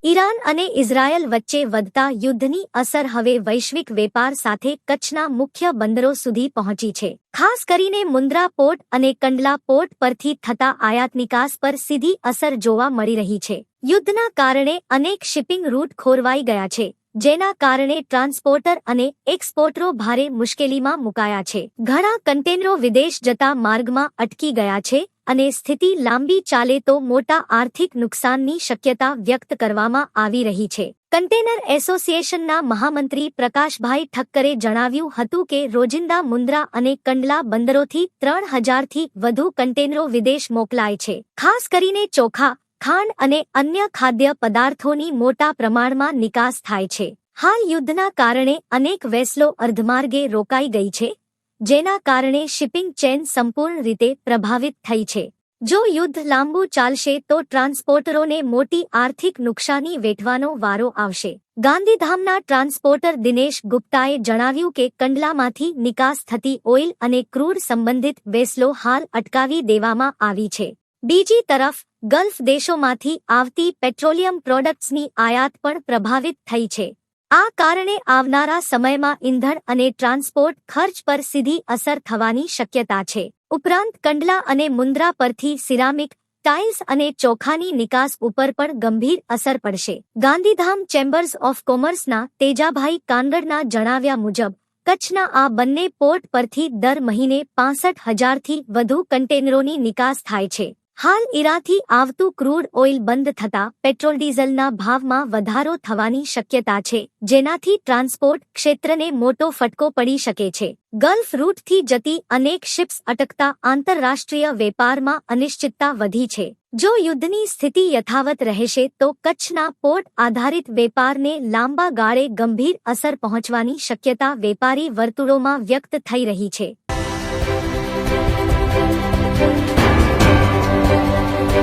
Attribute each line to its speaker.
Speaker 1: Iran અને Israel વચ્ચે વધતા યુદ્ધની અસર હવે વૈશ્વિક વેપાર સાથે કચ્છના મુખ્ય બંદરો સુધી પહોંચી છે. ખાસ કરીને મુન્દ્રા પોર્ટ અને કંડલા પોર્ટ પરથી થતા આયાત નિકાસ પર સીધી અસર જોવા મળી રહી છે. યુદ્ધના કારણે અનેક શિપિંગ રૂટ ખોરવાઈ ગયા છે, જેના કારણે ટ્રાન્સપોર્ટર અને એક્સપોર્ટરો ભારે મુશ્કેલીમાં મુકાયા છે. ઘણા કન્ટેનરો વિદેશ જતા માર્ગમાં અટકી ગયા છે અને સ્થિતિ લાંબી ચાલે તો મોટા આર્થિક નુકસાનની શક્યતા વ્યક્ત કરવામાં આવી રહી છે. કન્ટેનર એસોસિએશનના મહામંત્રી પ્રકાશભાઈ ઠક્કરે જણાવ્યું હતું કે રોજિંદા મુન્દ્રા અને કંડલા બંદરોથી 3000થી વધુ કન્ટેનરો વિદેશ મોકલાય છે. ખાસ કરીને ચોખા, ખાંડ અને અન્ય ખાદ્ય પદાર્થોની મોટા પ્રમાણમાં નિકાસ થાય છે. હાલ યુદ્ધના કારણે અનેક વેસલો અર્ધમાર્ગે રોકાઈ ગઈ છે, જેના કારણે શિપિંગ ચેન સંપૂર્ણ રીતે પ્રભાવિત થઈ છે. જો યુદ્ધ લાંબુ ચાલશે તો ટ્રાન્સપોર્ટરોને મોટી આર્થિક નુકસાની વેઠવાનો વારો આવશે. ગાંધીધામના ટ્રાન્સપોર્ટર દિનેશ ગુપ્તાએ જણાવ્યું કે કંડલામાંથી નિકાસ થતી ઓઇલ અને ક્રૂડ સંબંધિત વેસલો હાલ અટકાવી દેવામાં આવી છે. બીજી તરફ ગલ્ફ દેશોમાંથી આવતી પેટ્રોલિયમ પ્રોડક્ટ્સની આયાત પણ પ્રભાવિત થઈ છે. આ કારણે આવનારા સમયમાં ઈંધણ અને ટ્રાન્સપોર્ટ ખર્ચ પર સીધી અસર થવાની શક્યતા છે. ઉપરાંત કંડલા અને મુન્દ્રા પરથી સિરામિક, ટાઇલ્સ અને ચોખાની નિકાસ ઉપર પણ ગંભીર અસર પડશે. ગાંધીધામ ચેમ્બર્સ ઓફ કોમર્સના તેજાભાઈ કાનગડના જણાવ્યા મુજબ કચ્છના આ બંને પોર્ટ પરથી દર મહિને 65,000થી વધુ કન્ટેનરોની નિકાસ થાય છે. હાલ ઈરાનથી આવતું ક્રૂડ ઓઇલ બંધ થતાં પેટ્રોલ ડીઝલના ભાવમાં વધારો થવાની શક્યતા છે, જેનાથી ટ્રાન્સપોર્ટ ક્ષેત્રને મોટો ફટકો પડી શકે છે. ગલ્ફ રૂટથી જતી અનેક શિપ્સ અટકતા આંતરરાષ્ટ્રીય વેપારમાં અનિશ્ચિતતા વધી છે. જો યુદ્ધની સ્થિતિ યથાવત રહેશે તો કચ્છના પોર્ટ આધારિત વેપારને લાંબા ગાળે ગંભીર અસર પહોંચવાની શક્યતા વેપારી વર્તુળોમાં વ્યક્ત થઈ રહી છે.